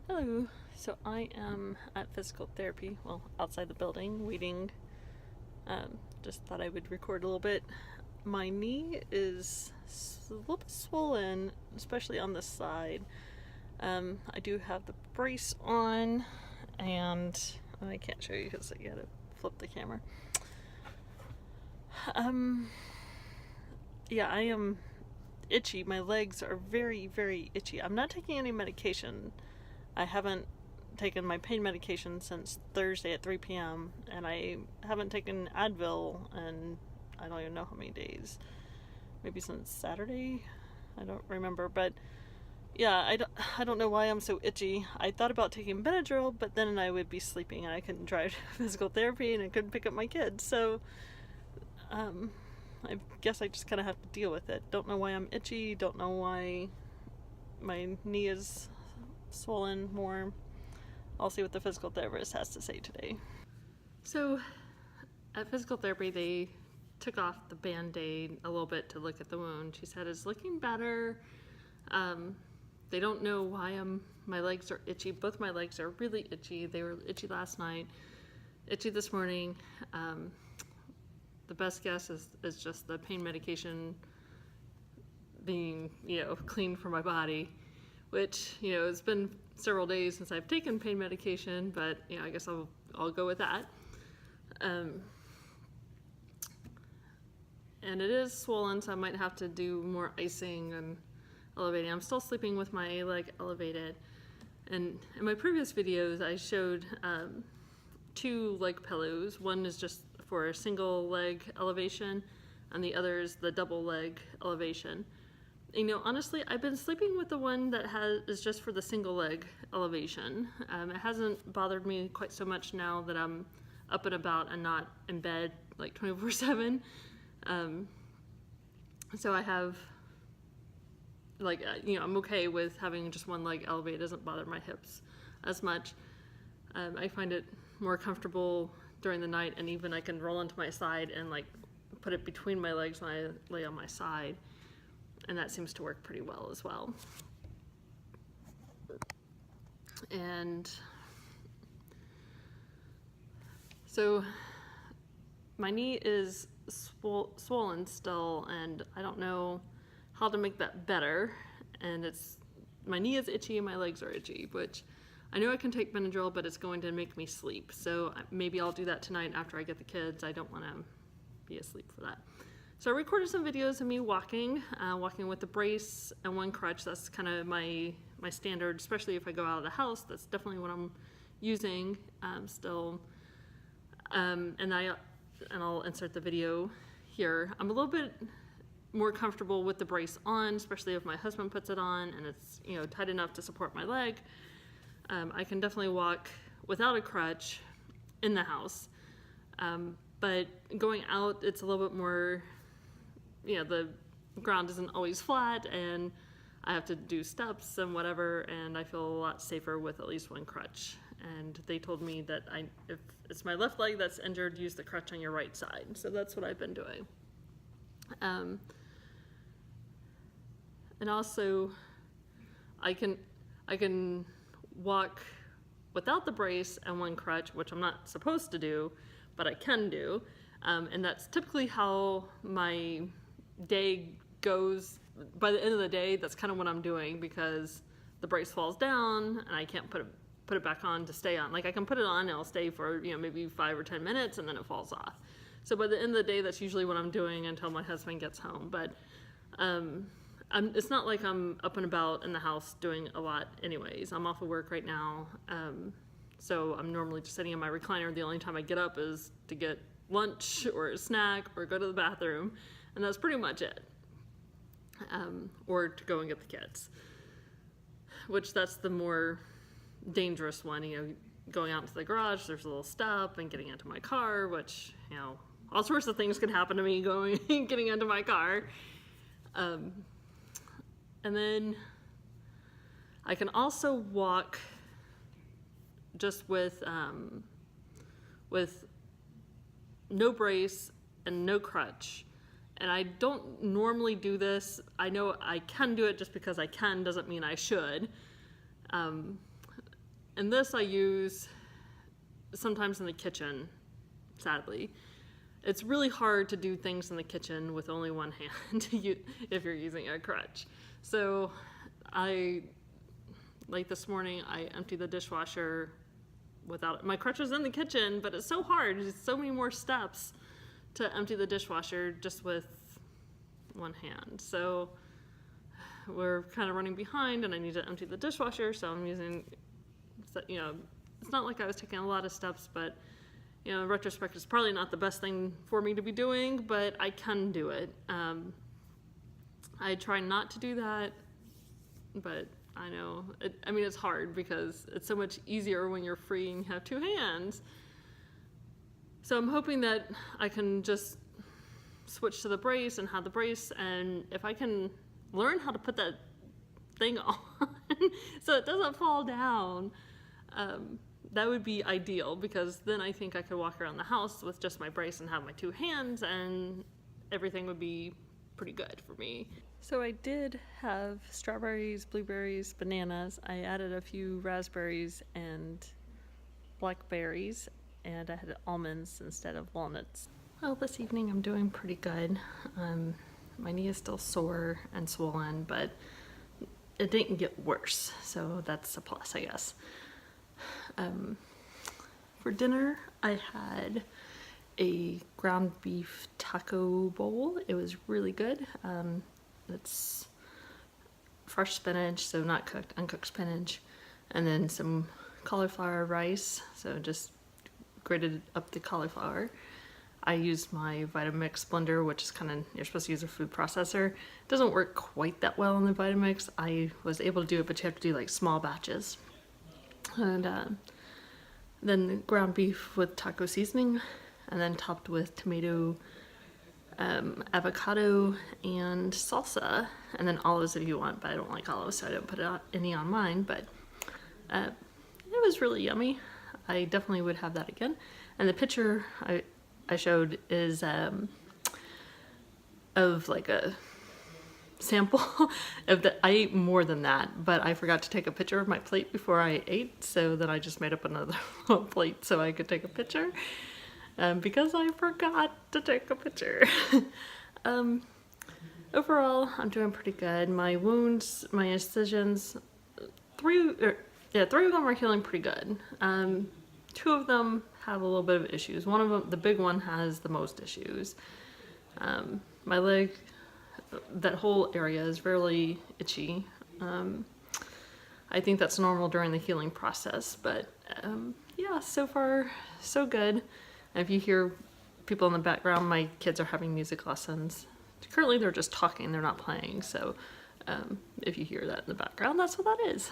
Hello. So I am at physical therapy, well, outside the building, waiting. Just thought I would record a little bit. My knee is a little bit swollen, especially on this side. I do have the brace on, and I can't show you because you gotta flip the camera. Yeah, I am itchy. My legs are very, very itchy. I'm not taking any medication. I haven't taken my pain medication since Thursday at 3 p.m. and I haven't taken Advil in I don't even know how many days. Maybe since Saturday? I don't remember, but yeah, I don't know why I'm so itchy. I thought about taking Benadryl, but then I would be sleeping and I couldn't drive to physical therapy and I couldn't pick up my kids. So I guess I just kind of have to deal with it. Don't know why I'm itchy, don't know why my knee is swollen more. I'll see what the physical therapist has to say today. So at physical therapy, they took off the Band-Aid a little bit to look at the wound. She said it's looking better. They don't know why my legs are itchy. Both my legs are really itchy. They were itchy last night, itchy this morning. The best guess is just the pain medication being, cleaned from my body, which, it's been several days since I've taken pain medication, but, I guess I'll go with that. And it is swollen, so I might have to do more icing and elevating. I'm still sleeping with my leg elevated. And in my previous videos, I showed 2 leg pillows. One is just for a single leg elevation, and the other is the double leg elevation. Honestly, I've been sleeping with the one that is just for the single leg elevation. It hasn't bothered me quite so much now that I'm up and about and not in bed like 24/7. So I have, I'm okay with having just one leg elevated. It doesn't bother my hips as much. I find it more comfortable during the night, and even I can roll onto my side and put it between my legs when I lay on my side. And that seems to work pretty well as well. And so my knee is swollen still, and I don't know how to make that better. And my knee is itchy and my legs are itchy, which I know I can take Benadryl, but it's going to make me sleep. So maybe I'll do that tonight after I get the kids. I don't want to be asleep for that. So I recorded some videos of me walking with the brace and one crutch. That's kind of my standard, especially if I go out of the house. That's definitely what I'm using still. And I'll insert the video here. I'm a little bit more comfortable with the brace on, especially if my husband puts it on and it's tight enough to support my leg. I can definitely walk without a crutch in the house. But going out, it's a little bit more, the ground isn't always flat and I have to do steps and whatever, and I feel a lot safer with at least one crutch. And they told me that if it's my left leg that's injured, use the crutch on your right side. So that's what I've been doing. And also, I can walk without the brace and one crutch, which I'm not supposed to do, but I can do. And that's typically how my day goes. By the end of the day, that's kind of what I'm doing, because the brace falls down and I can't put it back on to stay on. I can put it on and it'll stay for maybe 5 or 10 minutes and then it falls off. So by the end of the day, that's usually what I'm doing until my husband gets home. But it's not like I'm up and about in the house doing a lot anyways. I'm off of work right now. So I'm normally just sitting in my recliner. The only time I get up is to get lunch or a snack or go to the bathroom, and that's pretty much it. Or to go and get the kids, which that's the more dangerous one. Going out into the garage, there's a little step, and getting into my car, which, all sorts of things can happen to me getting into my car. And then I can also walk just with no brace and no crutch. And I don't normally do this. I know I can do it just because I can, doesn't mean I should. And this I use sometimes in the kitchen, sadly. It's really hard to do things in the kitchen with only one hand if you're using a crutch. So like this morning, I emptied the dishwasher without, my crutch was in the kitchen, but it's so hard. There's so many more steps to empty the dishwasher just with one hand. So we're kind of running behind and I need to empty the dishwasher, so I'm using, you know, it's not like I was taking a lot of steps, but you know, in retrospect, it's probably not the best thing for me to be doing, but I can do it. I try not to do that, but I know, it's hard because it's so much easier when you're free and you have two hands. So I'm hoping that I can just switch to the brace and have the brace, and if I can learn how to put that thing on so it doesn't fall down, that would be ideal, because then I think I could walk around the house with just my brace and have my two hands and everything would be pretty good for me. So I did have strawberries, blueberries, bananas. I added a few raspberries and blackberries, and I had almonds instead of walnuts. Well, this evening I'm doing pretty good. My knee is still sore and swollen, but it didn't get worse, so that's a plus, I guess. For dinner, I had a ground beef taco bowl. It was really good. It's fresh spinach, so not cooked, uncooked spinach, and then some cauliflower rice, so just grated up the cauliflower. I used my Vitamix blender, which is kind of, you're supposed to use a food processor. It doesn't work quite that well in the Vitamix. I was able to do it, but you have to do like small batches. And then ground beef with taco seasoning, and then topped with tomato, avocado, and salsa, and then olives if you want, but I don't like olives, so I don't put any on mine, but it was really yummy. I definitely would have that again. And the picture I showed is of like a sample of the, I ate more than that, but I forgot to take a picture of my plate before I ate, so then I just made up another plate so I could take a picture, because I forgot to take a picture. Overall, I'm doing pretty good. My wounds, my incisions, three of them are healing pretty good. Two of them have a little bit of issues. One of them, the big one, has the most issues. My leg, that whole area is really itchy. I think that's normal during the healing process, but yeah, so far so good. And if you hear people in the background, my kids are having music lessons. Currently they're just talking, they're not playing, so if you hear that in the background, that's what that is.